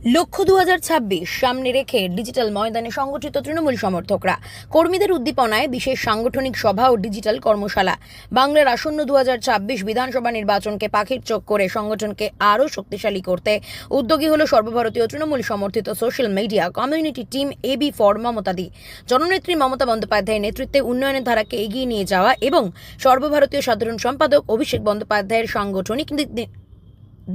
লক্ষ্য 2026 সামনে রেখে ডিজিটাল ময়দানে সংগঠিত তৃণমূল সমর্থকরা কর্মীদের উদ্দীপনায় বিশেষ সাংগঠনিক সভা ও ডিজিটাল কর্মশালা। বাংলার আসন্ন 2026 বিধানসভা নির্বাচনকে পাখির চোখ করে সংগঠনকে আরও শক্তিশালী করতে উদ্যোগী হল সর্বভারতীয় তৃণমূল সমর্থিত social media community team AB for মমতাদি। জননেত্রী মমতা বন্দ্যোপাধ্যায়ের নেতৃত্বে উন্নয়নের ধারাকে এগিয়ে নিয়ে যাওয়া এবং সর্বভারতীয় সাধারণ সম্পাদক অভিষেক বন্দ্যোপাধ্যায়ের সাংগঠনিক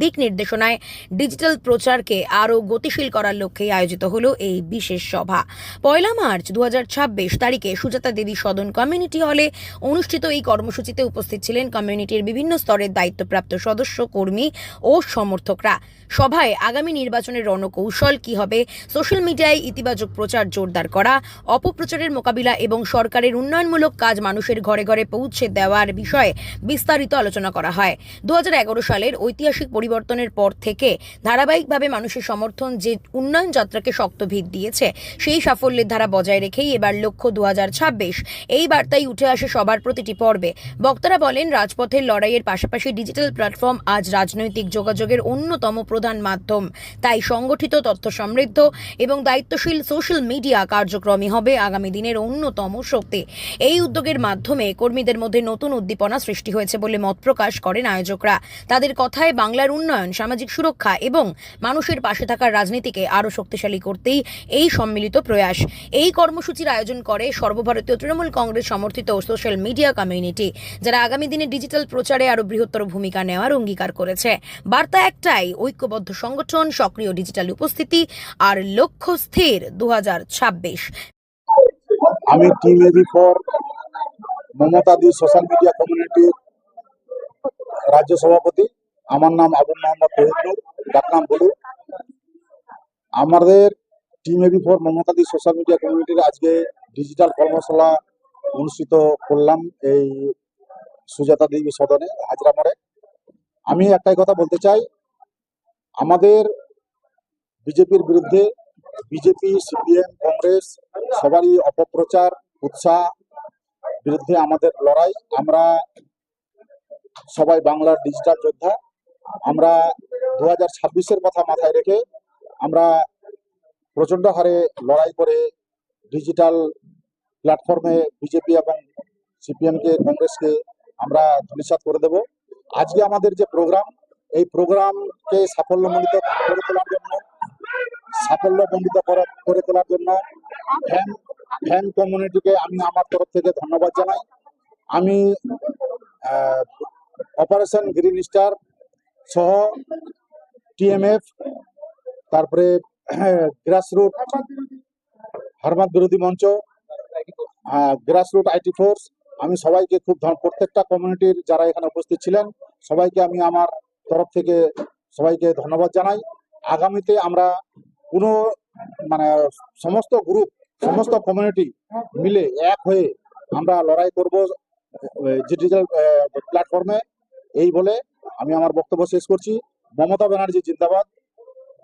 দিক নির্দেশনায় ডিজিটাল প্রচারকে আরও গতিশীল করার লক্ষ্যে আয়োজিত হলো এই বিশেষ সভা। 1 মার্চ 2026 তারিখে সুজাতা দেবী সদন কমিউনিটি হলে অনুষ্ঠিত এই কর্মসূচিতে উপস্থিত ছিলেন কমিউনিটির বিভিন্ন স্তরের দায়িত্বপ্রাপ্ত সদস্য, কর্মী ও সমর্থকরা। সভায় আগামী নির্বাচনের রণকৌশল কী হবে, সোশ্যাল মিডিয়ায় ইতিবাচক প্রচার জোরদার করা, অপপ্রচারের মোকাবিলা এবং সরকারের উন্নয়নমূলক কাজ মানুষের ঘরে ঘরে পৌঁছে দেওয়ার বিষয়ে বিস্তারিত আলোচনা করা হয়। 2011 সালের ঐতিহাসিক পরিবর্তনের পর থেকে ধারাবাহিকভাবে মানুষের সমর্থন যে উন্নয়ন যাত্রাকে শক্ত ভিত দিয়েছে, সেই সাফল্যের ধারা বজায় রেখেই এবার লক্ষ্য 2026। এই বার্তাই উঠে আসে সবার প্রতিটি পর্বে। বক্তারা বলেন, রাজপথের লড়াইয়ের পাশাপাশি ডিজিটাল প্ল্যাটফর্ম আজ রাজনৈতিক যোগাযোগের অন্যতম প্রধান মাধ্যম। তাই সংগঠিত, তথ্য সমৃদ্ধ এবং দায়িত্বশীল সোশ্যাল মিডিয়া কার্যক্রমই হবে আগামী দিনের অন্যতম শক্তি। এই উদ্যোগের মাধ্যমে কর্মীদের মধ্যে নতুন উদ্দীপনা সৃষ্টি হয়েছে বলে মত প্রকাশ করেন আয়োজকরা। তাদের কথায় বাংলার উন্নয়ন, সামাজিক সুরক্ষা এবং মানুষের পাশে থাকার রাজনীতিকে আরও শক্তিশালী করতেই এই সম্মিলিত প্রয়াস। এই কর্মসূচির আয়োজন করে সর্বভারতীয় তৃণমূল কংগ্রেস সমর্থিত সোশ্যাল মিডিয়া কমিউনিটি, যারা আগামী দিনে ডিজিটাল প্রচারে আরও বৃহত্তর ভূমিকা নেওয়ার অঙ্গীকার করেছে। বার্তা একটাই, ঐক্যবদ্ধ সংগঠন, সক্রিয় ডিজিটাল উপস্থিতি আর লক্ষ্য স্থির 2026। আমি টিম এবি ফর মমতাদি সোশ্যাল মিডিয়া কমিউনিটির রাজ্য সভাপতি। আমার নাম আবু মোহাম্মদ তহিদুর, ডাকনাম বলু। আমাদের টিম এবি ফর মমতাদি সোশ্যাল মিডিয়া কমিউনিটির আজকে ডিজিটাল কর্মশালা অনুষ্ঠিত করলাম এই সুজাতা দেবী সদনে হাজরা মোড়ে। আমি একটাই কথা বলতে চাই, আমাদের বিজেপির বিরুদ্ধে বিজেপি, সিপিএম, কংগ্রেস সবারই অপপ্রচার, উৎসাহ বিরুদ্ধে আমাদের লড়াই। আমরা সবাই বাংলার ডিজিটাল যোদ্ধা। আমরা 2026-এর কথা মাথায় রেখে আমরা প্রচন্ড হারে লড়াই করে ডিজিটাল প্ল্যাটফর্মে বিজেপি এবং সিপিএমকে, কংগ্রেসকে আমরা ধূলিসাৎ করে দেব। আজকে আমাদের যে প্রোগ্রাম, এই প্রোগ্রামকে সাফল্যমণ্ডিত করে তোলার জন্য ফ্যান কমিউনিটিকে আমি আমার তরফ থেকে ধন্যবাদ জানাই। আমি অপারেশন গ্রিন স্টার সহ টিএমএফ, তারপরে গ্রাসরুট হারমাত বিরোধী মঞ্চ, গ্রাসরুট আইটি ফোর্স, আমি সবাইকে প্রত্যেকটা কমিউনিটির যারা এখানে উপস্থিত ছিলেন সবাইকে আমি আমার তরফ থেকে সবাইকে ধন্যবাদ জানাই। আগামীতে আমরা কোনো সমস্ত গ্রুপ, সমস্ত কমিউনিটি মিলে এক হয়ে আমরা লড়াই করব ডিজিটাল প্ল্যাটফর্মে। এই বলে আমি আমার বক্তব্য শেষ করছি। মমতা ব্যানার্জি জিন্দাবাদ,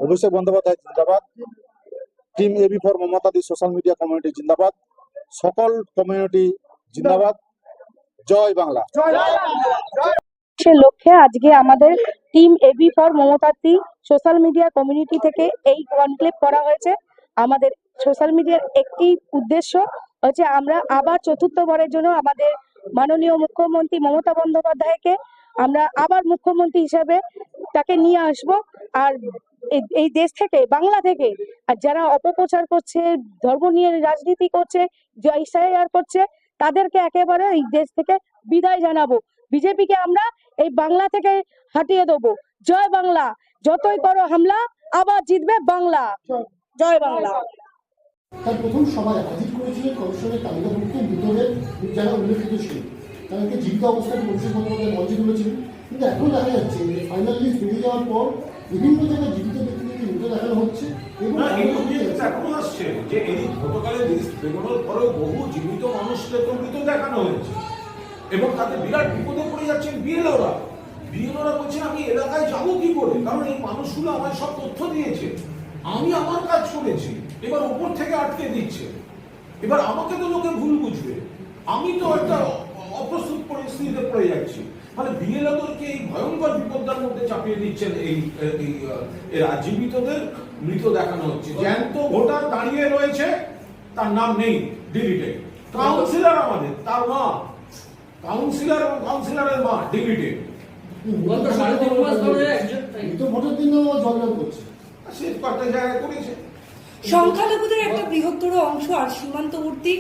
অভিষেক বন্দ্যোপাধ্যায় জিন্দাবাদ, টিম এবি ফর মমতাদি সোশ্যাল মিডিয়া কমিউনিটি জিন্দাবাদ, সকল কমিউনিটি জিন্দাবাদ। জয় বাংলা। সে লক্ষ্যে আজকে আমাদের টিম এবি ফর মমতাদি সোশ্যাল মিডিয়া কমিউনিটি থেকে এই কনক্লেভ করা হয়েছে। আমাদের সোশ্যাল মিডিয়ার একটি উদ্দেশ্য হচ্ছে আমরা আবার চতুর্থবারের জন্য আমাদের মাননীয় মুখ্যমন্ত্রী মমতা বন্দ্যোপাধ্যায়কে আমরা আবার মুখ্যমন্ত্রী হিসেবে তাকে নিয়ে আসব। আর এই দেশ থেকে, বাংলা থেকে আর যারা অপপ্রচার করছে, ধর্ম নিয়ে রাজনীতি করছে, জয়সার করছে, তাদেরকে একেবারে এই দেশ থেকে বিদায় জানাবো। বিজেপিকে আমরা এই বাংলা থেকে হাটিয়ে দেবো। জয় বাংলা। যতই করো হামলা, আবার জিতবে বাংলা। জয় বাংলা। তার প্রথম সভায় হাজির করেছিলেন কমিশনের তালিকাভুক্ত মৃতদের যারা উল্লেখিত ছিল, তাদেরকে জীবিত অবস্থায় অভিষেক বন্দ্যোপাধ্যায় মঞ্চে তুলেছিলেন। কিন্তু এখন দেখা যাচ্ছে যে ফাইনাল লিস্ট বেরিয়ে যাওয়ার পর বিভিন্ন জায়গায় জীবিত ব্যক্তিদেরকে মৃত দেখানো হচ্ছে এবং এখনো আসছে যে এই গতকালের লিস্ট বেরোনোর পরেও বহু জীবিত মানুষদেরকে মৃত দেখানো হয়েছে এবং তাদের বিরাট বিপদে পড়ে যাচ্ছেন বিএলওরা। বিএলওরা বলছেন, আমি এলাকায় যাবো কি করে, কারণ এই মানুষগুলো আমায় সব তথ্য দিয়েছে, আমি আমার কাজ করেছি, এবার উপর থেকে আটকে দিচ্ছে, এবার আমাকে তো লোকে ভুল বুঝবে, আমি তো একটা অপ্রস্তুত পরিস্থিতিতে পড়ে যাচ্ছি। মানে বিএলওদেরকে এই ভয়ঙ্কর বিপদের মধ্যে চাপিয়ে দিচ্ছেন। এরা জীবিতদের মৃত দেখানো হচ্ছে, জ্যান্ত ভোটার দাঁড়িয়ে রয়েছে, তার নাম নেই, ডিলিটেড। কাউন্সিলর আমাদের, তার মা, কাউন্সিলর এবং কাউন্সিলরের মা ডিলিটেড। তো ভোটের দিনও জলজল করছে, সে কয়েকটা জায়গায় করেছে। সংখ্যালঘুদের একটা বৃহত্তর অংশ আর সীমান্তবর্তী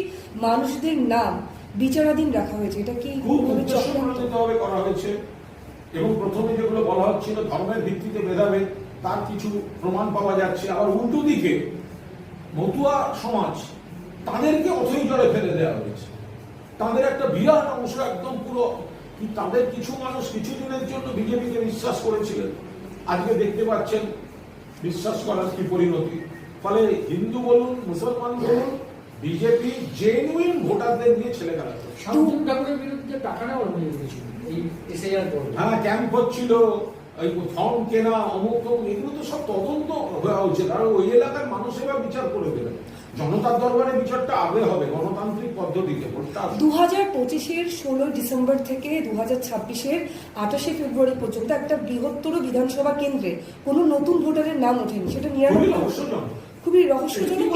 মানুষদের নাম বিচারাধীন রাখা হয়েছে, এটা কি খুব উদ্দেশ্যপ্রণোদিতভাবে করা হয়েছে। এবং প্রথমে যেগুলো বলা হচ্ছিল ধর্মের ভিত্তিতে ভেদাভেদ, তার কিছু প্রমাণ পাওয়া যাচ্ছে। আবার উল্টো দিকে মতুয়া সমাজ, তাদেরকে অথই জলে ফেলে দেওয়া হয়েছে। তাদের একটা বিরাট অংশ একদম পুরো, তাদের কিছু মানুষ কিছুদিনের জন্য বিজেপিকে বিশ্বাস করেছিলেন, আজকে দেখতে পাচ্ছেন বিশ্বাস করার কি পরিণতি। ফলে হিন্দু বলুন, মুসলমান বলুন, বিজেপি জেনুইন ভোটারদের নিয়ে ছেলে খেলা করছে। শান্তনু ঠাকুরের বিরুদ্ধে টাকা নেওয়ার অভিযোগ হয়েছিল এই এসআইআর পরে। হ্যাঁ, ক্যাম্প হচ্ছিল, ফর্ম কেনা, অমুক এগুলো তো সব তদন্ত হওয়া উচিত। আর ওই এলাকার মানুষেরা বিচার করে দেবেন। জনতার দরবারে বিচারটা আগে হবে গণতান্ত্রিক পদ্ধতিতে। 2025-এর 16 ডিসেম্বর থেকে 2026-এর 28 ফেব্রুয়ারি পর্যন্ত একটা বৃহত্তর বিধানসভা কেন্দ্রে কোনো নতুন ভোটারের নাম ওঠেনি, সেটা খুবই রহস্যজনক।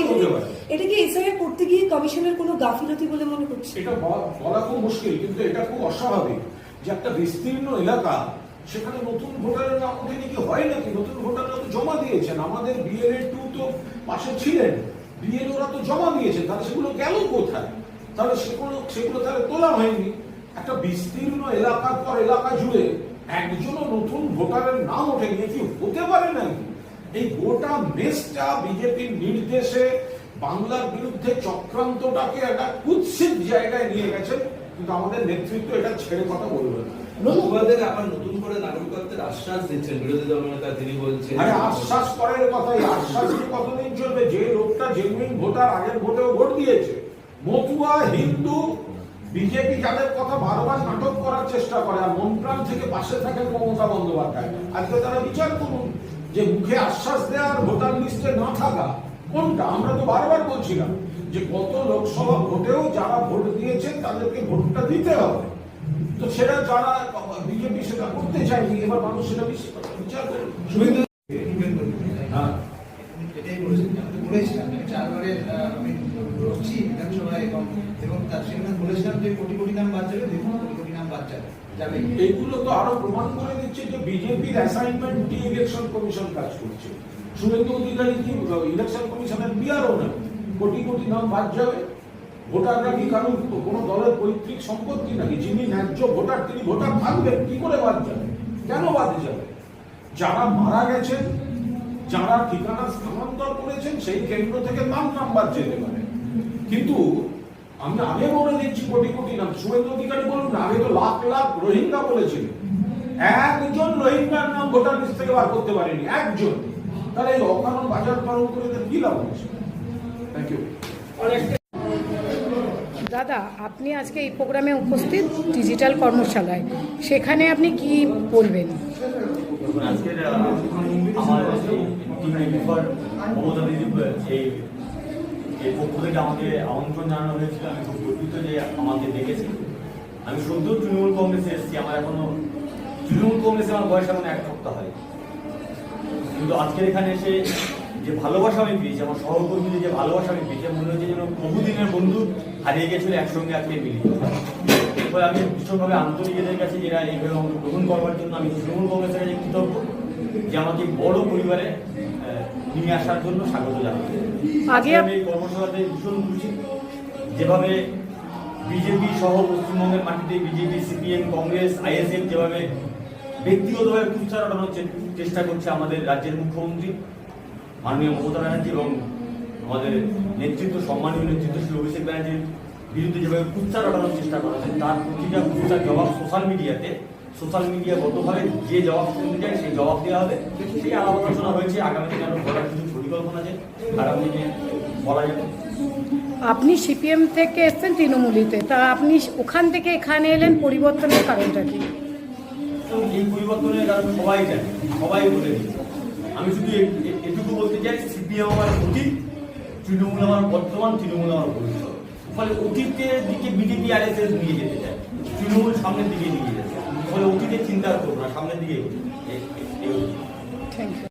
এটা কি এসআইআর করতে গিয়ে কমিশনের কোনো গাফিলতি বলে মনে করছে? এটা বলা খুব মুশকিল, কিন্তু এটা খুব অস্বাভাবিক যে একটা বিস্তীর্ণ এলাকা, সেখানে নতুন ভোটারের নাম ওঠেনি। কি হয় নাকি? নতুন ভোটাররা তো জমা দিয়েছেন, আমাদের BLA-2 তো পাশে ছিলেন, বিএলওরা তো জমা দিয়েছেন, তাহলে সেগুলো গেল কোথায়? তাহলে সেগুলো তাহলে তোলা হয়নি। একটা বিস্তীর্ণ এলাকার পর এলাকা জুড়ে একজনও নতুন ভোটারের নাম ওঠেনি, কি হতে পারে নাকি? এই গোটা মেসটা বিজেপির নির্দেশে বাংলার বিরুদ্ধে চক্রান্তটাকে একটা কুৎসিত জায়গায় নিয়ে গেছে, কিন্তু আমাদের নেতৃত্ব এটা ছেড়ে কথা বলবে না। নতুনদের আবার নতুন করে নাগরিকত্বের আশ্বাস দিচ্ছেন বিরোধী দলনেতা, তিনি বলছেন। আরে আশ্বাস করার কথাই, আশ্বাস কি কতদিন চলবে? যে লোকটা জেনুইন ভোটার, আগের ভোটেও ভোট দিয়েছে, মতুয়া, হিন্দু, বিজেপি যাদের কথা বারবার নাটক করার চেষ্টা করে আর মন প্রাণ থেকে পাশে থাকেন মমতা বন্দ্যোপাধ্যায়, আজকে তারা বিচার করুন যে মুখে আশ্বাস দেওয়ার ভোটার লিস্টে না থাকা কোনটা। আমরা তো বারবার বলছিলাম যে গত লোকসভা ভোটেও যারা ভোট দিয়েছেন তাদেরকে ভোটটা দিতে হবে, তো সেটা যারা বিজেপি সেটা করতে চায়নি, এবার মানুষ সেটা বিচার করুন। এটাই বলেছিলাম 4বারে আমি রয়েছি বিধানসভায় এবং তার সেখানে বলেছিলাম যে কোটি কোটি নাম বাদ যাবে, দেখুন কোটি কোটি নাম বাদ যাবে। এইগুলো তো আরো প্রমাণ করে দিচ্ছে যে বিজেপির অ্যাসাইনমেন্ট কি ইলেকশন কমিশন কাজ করছে। শুভেন্দু অধিকারী কি ইলেকশন কমিশনের বিআরও না? কোটি কোটি নাম বাদ যাবে। ভোটাররা কি কারণ কোন দলের পৈতৃক সম্পত্তি নাকি? যিনি ন্যায্য ভোটার তিনি ভোটার থাকবেন, কি করে বাদ যাবে? কেন বাদ যাবে? যারা মারা গেছেন, যারা ঠিকানা স্থানান্তর করেছেন, সেই কেন্দ্র থেকে নাম্বার যেতে পারে। কিন্তু আমি আগে বলে দিচ্ছি কোটি কোটি নাম। শুভেন্দু অধিকারী বলুন না, আগে তো লাখ লাখ রোহিঙ্গা বলেছিলেন, একজন রোহিঙ্গার নাম ভোটার লিস্ট থেকে বার করতে পারেনি, একজন। তাহলে এই অকারণ বাজারকরণ করে কি লাভ হচ্ছে? Thank you. দাদা, আপনি আজকে এই প্রোগ্রামে উপস্থিত ডিজিটাল কর্মশালায়, সেখানে আপনি কি বলবেন? আজকের আমার মমতা দিদি এই পক্ষ থেকে আমাকে আমন্ত্রণ জানানো হয়েছিল। আমি খুব গর্বিত যে আমাকে ডেকেছি। আমি সদ্য তৃণমূল কংগ্রেসে এসেছি, আমার এখনো তৃণমূল কংগ্রেসে আমার বয়স এখন 1 সপ্তাহ হয়, কিন্তু আজকের এখানে এসে যে ভালোবাসা আমি পেয়েছি, আমার সহকর্মীদের যে ভালোবাসা আমি পেয়েছি, মনে হচ্ছে যেন বহুদিনের বন্ধু হারিয়ে গেছিল একসঙ্গে আজকে মিলিত। এরপরে আমি ভীষণভাবে আন্তরিক এদের কাছে এরা এইভাবে আমাকে গ্রহণ করবার জন্য আমি তৃণমূল কংগ্রেসের কাছে কৃতজ্ঞ যে আমাকে বড় পরিবারে নিয়ে আসার জন্য স্বাগত জানাই। আগে আমি এই কর্মশালাতে ভীষণ খুশি, যেভাবে বিজেপি সহ পশ্চিমবঙ্গের মাটিতে বিজেপি, সিপিএম, কংগ্রেস, আইএসএফ যেভাবে ব্যক্তিগতভাবে কুৎসা রটানোর চেষ্টা করছে আমাদের রাজ্যের মুখ্যমন্ত্রী মাননীয় মমতা ব্যানার্জি এবং আমাদের নেতৃত্ব, সম্মানীয় নেতৃত্ব শ্রী অভিষেক ব্যানার্জির বিরুদ্ধে যেভাবে কুৎসা রটানোর চেষ্টা করা হচ্ছে, তার প্রতিটা কুৎসার জবাব সোশ্যাল মিডিয়া গতভাবে যে জবাব শুনতে চায় সেই জবাব দেওয়া হবে। সেই আলাপ আলোচনা হয়েছে, আগামী দিনে আরো বলার কিছু পরিকল্পনা আছে, আগামী দিনে বলা যাবে। আপনি সিপিএম থেকে এসছেন তৃণমূলীতে, তা আপনি ওখান থেকে এখানে এলেন, পরিবর্তনের কারণটা কি? এই পরিবর্তনের কারণ সবাই জানে, সবাই বলে দিচ্ছে। আমি শুধু এটুকু বলতে চাই, সিপিএম আমার অতীত, তৃণমূল আমার বর্তমান, তৃণমূল আমার ভবিষ্যৎ। ফলে অতীতের দিকে বিজেপি আরএসএস নিয়ে যেতে চায়, তৃণমূল সামনের দিকে নিয়ে যেতে চায়। ফলে অতীতের চিন্তা করবো না, সামনের দিকে থ্যাংক ইউ।